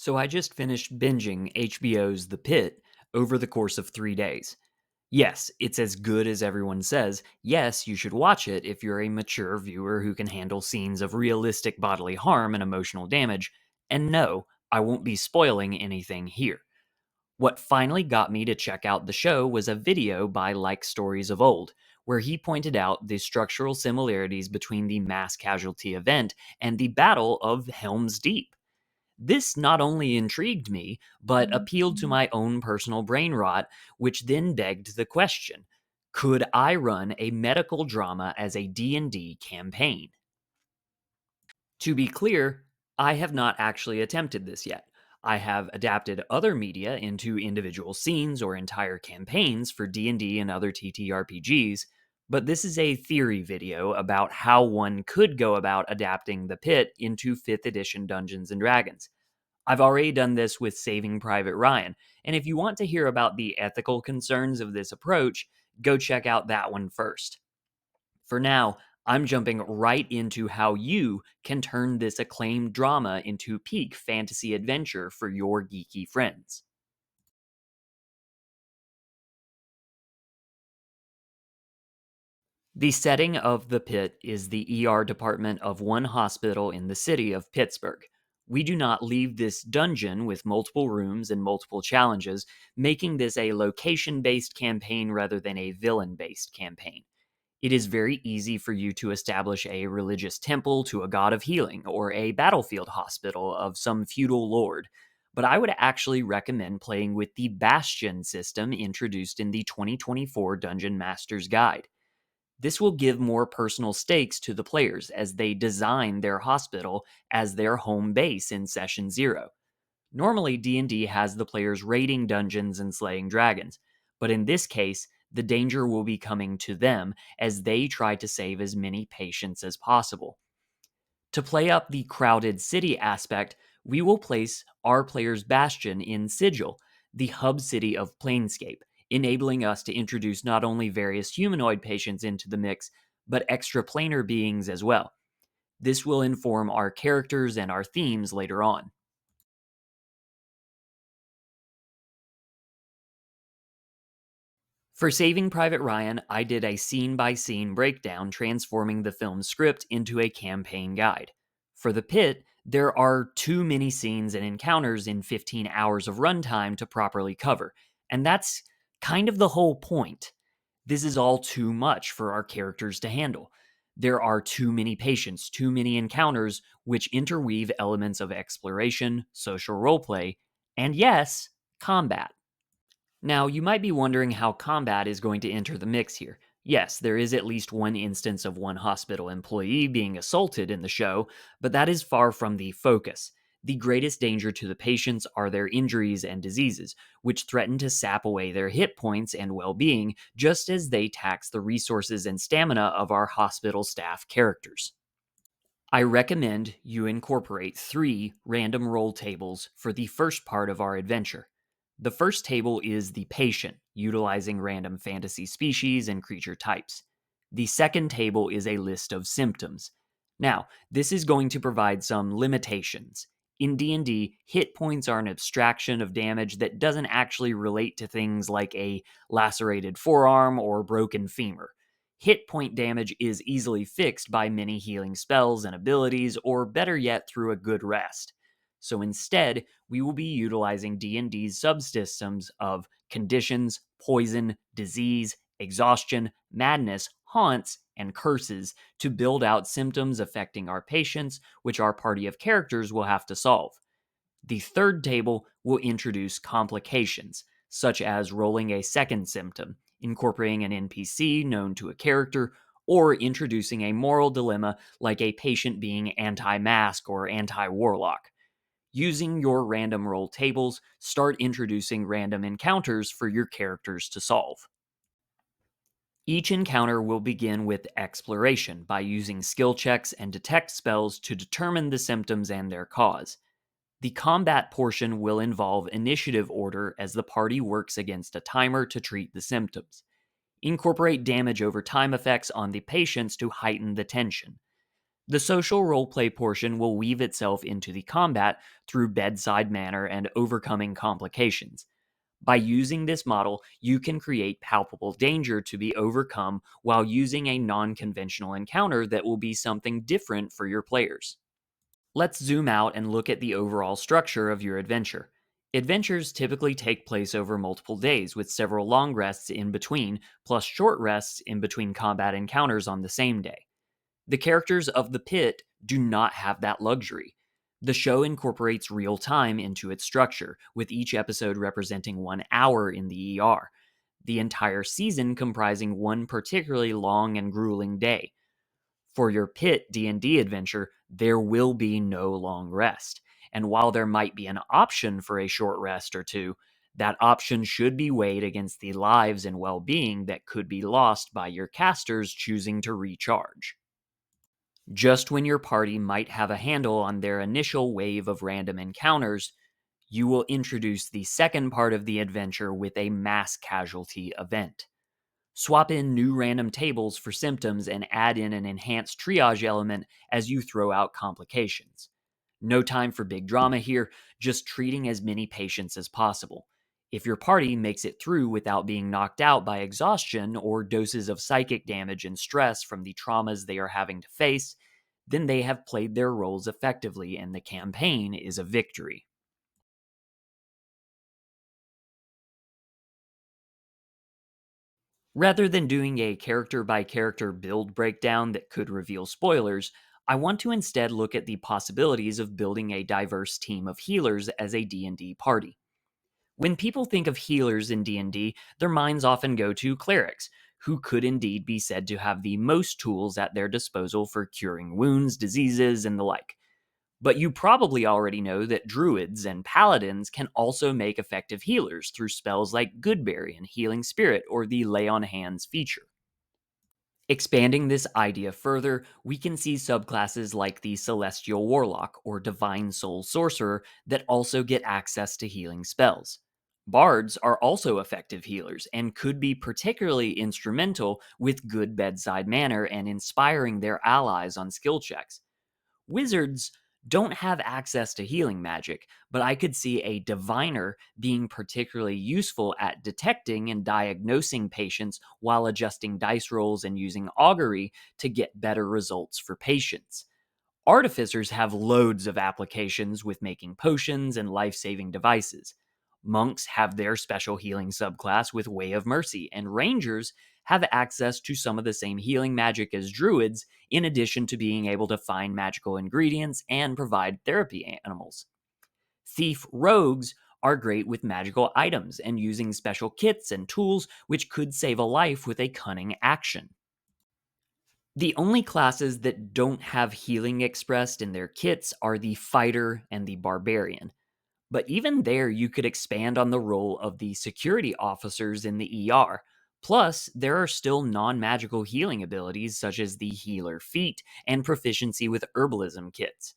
So I just finished binging HBO's The Pitt over the course of 3 days. Yes, it's as good as everyone says. Yes, you should watch it if you're a mature viewer who can handle scenes of realistic bodily harm and emotional damage. And no, I won't be spoiling anything here. What finally got me to check out the show was a video by Like Stories of Old, where he pointed out the structural similarities between the mass casualty event and the Battle of Helm's Deep. This not only intrigued me, but appealed to my own personal brain rot, which then begged the question, could I run a medical drama as a D&D campaign? To be clear, I have not actually attempted this yet. I have adapted other media into individual scenes or entire campaigns for D&D and other TTRPGs, but this is a theory video about how one could go about adapting the Pit into 5th edition Dungeons and Dragons. I've already done this with Saving Private Ryan, and if you want to hear about the ethical concerns of this approach, go check out that one first. For now, I'm jumping right into how you can turn this acclaimed drama into peak fantasy adventure for your geeky friends. The setting of the Pit is the ER department of one hospital in the city of Pittsburgh. We do not leave this dungeon with multiple rooms and multiple challenges, making this a location based campaign rather than a villain based campaign. It is very easy for you to establish a religious temple to a god of healing or a battlefield hospital of some feudal lord. But I would actually recommend playing with the Bastion system introduced in the 2024 Dungeon Master's Guide. This will give more personal stakes to the players as they design their hospital as their home base in session 0. Normally D&D has the players raiding dungeons and slaying dragons, but in this case, the danger will be coming to them as they try to save as many patients as possible. To play up the crowded city aspect, we will place our player's bastion in Sigil, the hub city of Planescape, enabling us to introduce not only various humanoid patients into the mix, but extraplanar beings as well. This will inform our characters and our themes later on. For Saving Private Ryan, I did a scene by scene breakdown transforming the film's script into a campaign guide. For The Pit, there are too many scenes and encounters in 15 hours of runtime to properly cover, and that's kind of the whole point. This is all too much for our characters to handle. There are too many patients, too many encounters, which interweave elements of exploration, social roleplay, and yes, combat. Now, you might be wondering how combat is going to enter the mix here. Yes, there is at least one instance of one hospital employee being assaulted in the show, but that is far from the focus. The greatest danger to the patients are their injuries and diseases, which threaten to sap away their hit points and well being, just as they tax the resources and stamina of our hospital staff characters. I recommend you incorporate 3 random roll tables for the first part of our adventure. The first table is the patient, utilizing random fantasy species and creature types. The second table is a list of symptoms. Now, this is going to provide some limitations. In D&D, hit points are an abstraction of damage that doesn't actually relate to things like a lacerated forearm or broken femur. Hit point damage is easily fixed by many healing spells and abilities, or better yet, through a good rest. So instead, we will be utilizing D&D's subsystems of conditions, poison, disease, exhaustion, madness, haunts, and curses to build out symptoms affecting our patients, which our party of characters will have to solve. The third table will introduce complications, such as rolling a second symptom, incorporating an NPC known to a character, or introducing a moral dilemma like a patient being anti-mask or anti-warlock. Using your random roll tables, start introducing random encounters for your characters to solve. Each encounter will begin with exploration by using skill checks and detect spells to determine the symptoms and their cause. The combat portion will involve initiative order as the party works against a timer to treat the symptoms. Incorporate damage over time effects on the patients to heighten the tension. The social roleplay portion will weave itself into the combat through bedside manner and overcoming complications. By using this model, you can create palpable danger to be overcome while using a non conventional encounter that will be something different for your players. Let's zoom out and look at the overall structure of your adventure. Adventures typically take place over multiple days, with several long rests in between, plus short rests in between combat encounters on the same day. The characters of the pit do not have that luxury. The show incorporates real time into its structure, with each episode representing 1 hour in the ER, the entire season comprising one particularly long and grueling day. For your Pit D&D adventure, there will be no long rest. And while there might be an option for a short rest or two, that option should be weighed against the lives and well-being that could be lost by your casters choosing to recharge. Just when your party might have a handle on their initial wave of random encounters, you will introduce the second part of the adventure with a mass casualty event. Swap in new random tables for symptoms and add in an enhanced triage element as you throw out complications. No time for big drama here, just treating as many patients as possible. If your party makes it through without being knocked out by exhaustion or doses of psychic damage and stress from the traumas they are having to face, then they have played their roles effectively and the campaign is a victory. Rather than doing a character by character build breakdown that could reveal spoilers, I want to instead look at the possibilities of building a diverse team of healers as a D&D party. When people think of healers in D&D, their minds often go to clerics, who could indeed be said to have the most tools at their disposal for curing wounds, diseases, and the like. But you probably already know that druids and paladins can also make effective healers through spells like Goodberry and Healing Spirit or the Lay on Hands feature. Expanding this idea further, we can see subclasses like the Celestial Warlock or Divine Soul Sorcerer that also get access to healing spells. Bards are also effective healers and could be particularly instrumental with good bedside manner and inspiring their allies on skill checks. Wizards don't have access to healing magic, but I could see a diviner being particularly useful at detecting and diagnosing patients while adjusting dice rolls and using augury to get better results for patients. Artificers have loads of applications with making potions and life saving devices. Monks have their special healing subclass with Way of Mercy, and Rangers have access to some of the same healing magic as Druids, in addition to being able to find magical ingredients and provide therapy animals. Thief rogues are great with magical items and using special kits and tools, which could save a life with a cunning action. The only classes that don't have healing expressed in their kits are the fighter and the barbarian. But even there, you could expand on the role of the security officers in the ER. Plus, there are still non magical healing abilities such as the healer feat and proficiency with herbalism kits.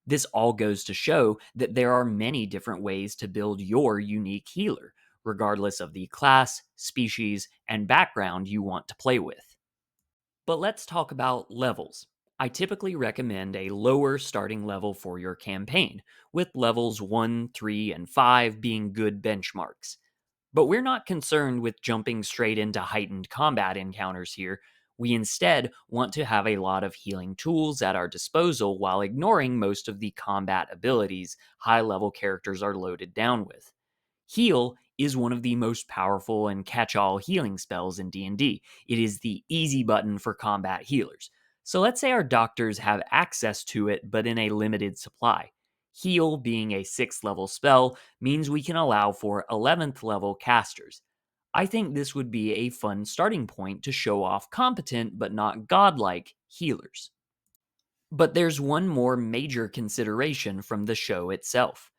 This all goes to show that there are many different ways to build your unique healer, regardless of the class, species, and background you want to play with. But let's talk about levels. I typically recommend a lower starting level for your campaign, with levels 1, 3, and 5 being good benchmarks. But we're not concerned with jumping straight into heightened combat encounters here. We instead want to have a lot of healing tools at our disposal while ignoring most of the combat abilities high level characters are loaded down with. Heal is one of the most powerful and catch-all healing spells in D&D. It is the easy button for combat healers. So let's say our doctors have access to it but in a limited supply. Heal, being a 6th level spell, means we can allow for 11th level casters. I think this would be a fun starting point to show off competent but not godlike healers. But there's one more major consideration from the show itself.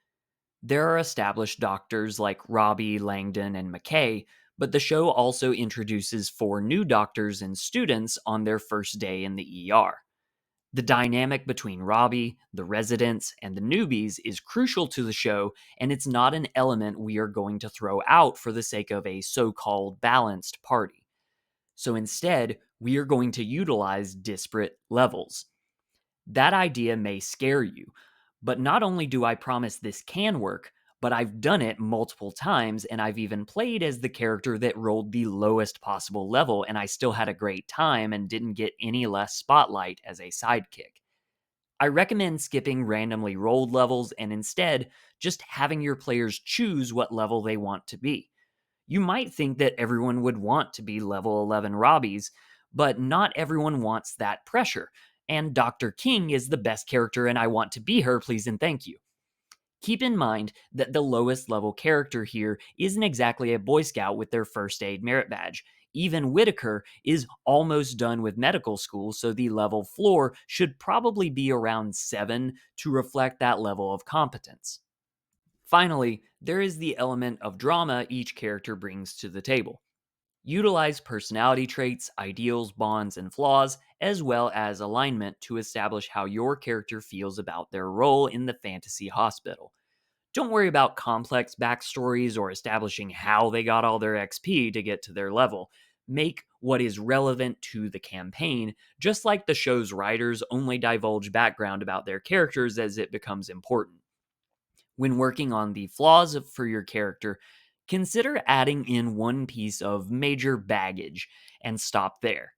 There are established doctors like Robbie, Langdon, and McKay, but the show also introduces 4 new doctors and students on their first day in the ER. The dynamic between Robbie, the residents, and the newbies is crucial to the show, and it's not an element we are going to throw out for the sake of a so called balanced party. So instead, we are going to utilize disparate levels. That idea may scare you, but not only do I promise this can work, but I've done it multiple times, and I've even played as the character that rolled the lowest possible level, and I still had a great time and didn't get any less spotlight as a sidekick. I recommend skipping randomly rolled levels and instead just having your players choose what level they want to be. You might think that everyone would want to be level 11 Robbies, but not everyone wants that pressure. And Dr. King is the best character, and I want to be her, please and thank you. Keep in mind that the lowest level character here isn't exactly a Boy Scout with their first aid merit badge. Even Whitaker is almost done with medical school, so the level floor should probably be around 7 to reflect that level of competence. Finally, there is the element of drama each character brings to the table. Utilize personality traits, ideals, bonds, and flaws, as well as alignment to establish how your character feels about their role in the fantasy hospital. Don't worry about complex backstories or establishing how they got all their XP to get to their level. Make what is relevant to the campaign, just like the show's writers only divulge background about their characters as it becomes important. When working on the flaws for your character, consider adding in one piece of major baggage and stop there.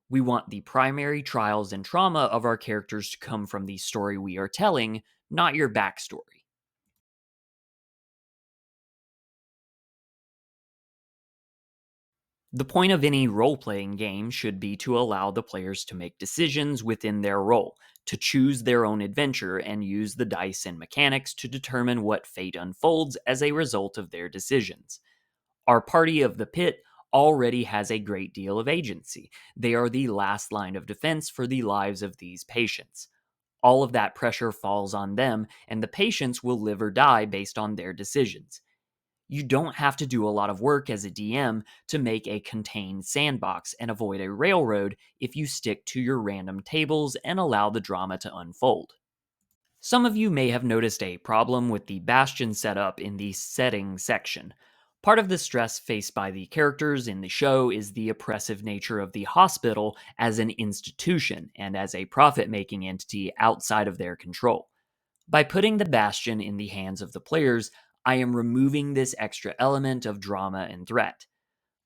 We want the primary trials and trauma of our characters to come from the story we are telling, not your backstory. The point of any role playing game should be to allow the players to make decisions within their role, to choose their own adventure, and use the dice and mechanics to determine what fate unfolds as a result of their decisions. Our party of the Pit already has a great deal of agency. They are the last line of defense for the lives of these patients. All of that pressure falls on them, and the patients will live or die based on their decisions. You don't have to do a lot of work as a DM to make a contained sandbox and avoid a railroad if you stick to your random tables and allow the drama to unfold. Some of you may have noticed a problem with the Bastion setup in the setting section. Part of the stress faced by the characters in the show is the oppressive nature of the hospital as an institution and as a profit making entity outside of their control. By putting the Bastion in the hands of the players, I am removing this extra element of drama and threat.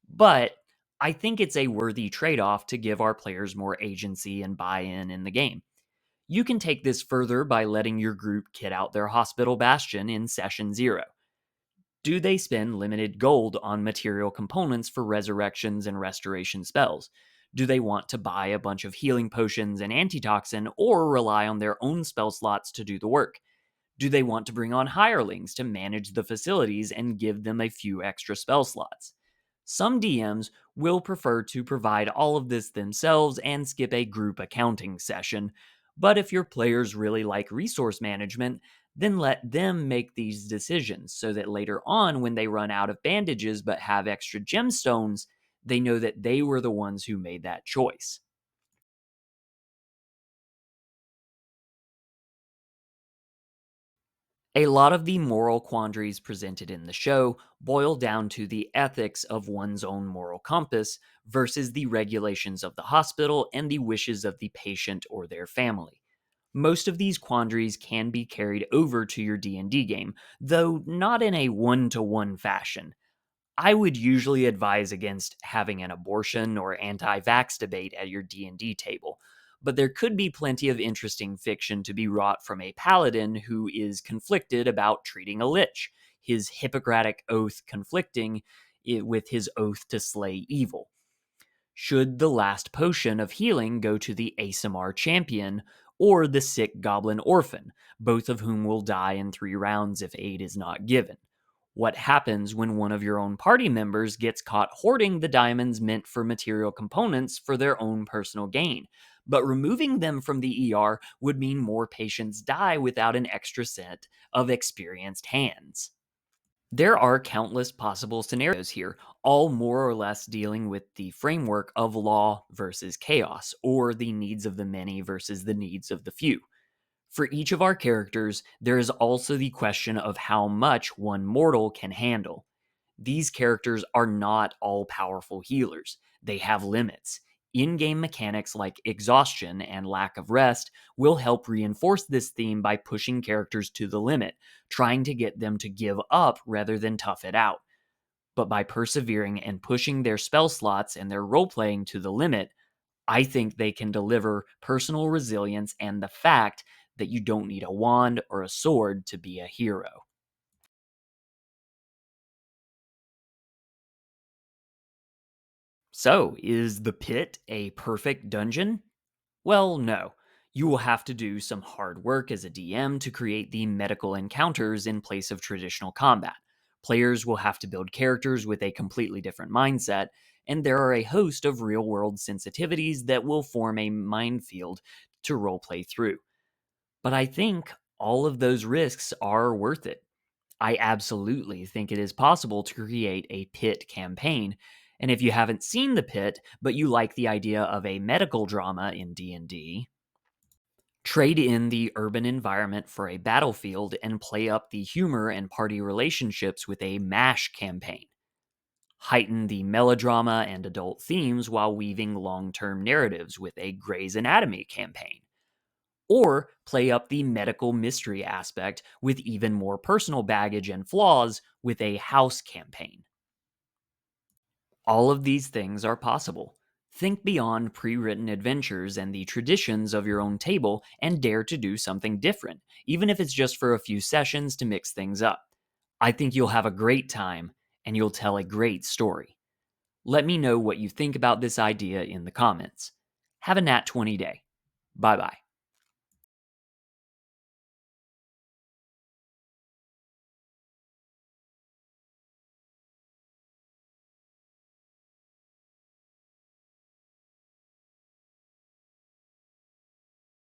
But I think it's a worthy trade off to give our players more agency and buy in the game. You can take this further by letting your group kit out their hospital bastion in session 0. Do they spend limited gold on material components for resurrections and restoration spells? Do they want to buy a bunch of healing potions and antitoxin or rely on their own spell slots to do the work? Do they want to bring on hirelings to manage the facilities and give them a few extra spell slots? Some DMs will prefer to provide all of this themselves and skip a group accounting session, but if your players really like resource management, then let them make these decisions so that later on, when they run out of bandages but have extra gemstones, they know that they were the ones who made that choice. A lot of the moral quandaries presented in the show boil down to the ethics of one's own moral compass versus the regulations of the hospital and the wishes of the patient or their family. Most of these quandaries can be carried over to your D&D game, though not in a one-to-one fashion. I would usually advise against having an abortion or anti-vax debate at your D&D table, but there could be plenty of interesting fiction to be wrought from a paladin who is conflicted about treating a lich, his Hippocratic oath conflicting with his oath to slay evil. Should the last potion of healing go to the ASMR champion or the sick goblin orphan, both of whom will die in 3 rounds if aid is not given? What happens when one of your own party members gets caught hoarding the diamonds meant for material components for their own personal gain? But removing them from the ER would mean more patients die without an extra set of experienced hands. There are countless possible scenarios here, all more or less dealing with the framework of law versus chaos, or the needs of the many versus the needs of the few. For each of our characters, there is also the question of how much one mortal can handle. These characters are not all powerful healers, they have limits. In game mechanics like exhaustion and lack of rest will help reinforce this theme by pushing characters to the limit, trying to get them to give up rather than tough it out. But by persevering and pushing their spell slots and their role playing to the limit, I think they can deliver personal resilience and the fact that you don't need a wand or a sword to be a hero. So, is the pit a perfect dungeon? Well, no. You will have to do some hard work as a DM to create the medical encounters in place of traditional combat. Players will have to build characters with a completely different mindset, and there are a host of real world sensitivities that will form a minefield to roleplay through. But I think all of those risks are worth it. I absolutely think it is possible to create a pit campaign. And if you haven't seen the pit, but you like the idea of a medical drama in D&D, trade in the urban environment for a battlefield and play up the humor and party relationships with a MASH campaign. Heighten the melodrama and adult themes while weaving long-term narratives with a Grey's Anatomy campaign. Or play up the medical mystery aspect with even more personal baggage and flaws with a house campaign. All of these things are possible. Think beyond pre written adventures and the traditions of your own table and dare to do something different, even if it's just for a few sessions to mix things up. I think you'll have a great time and you'll tell a great story. Let me know what you think about this idea in the comments. Have a Nat 20 day. Bye bye.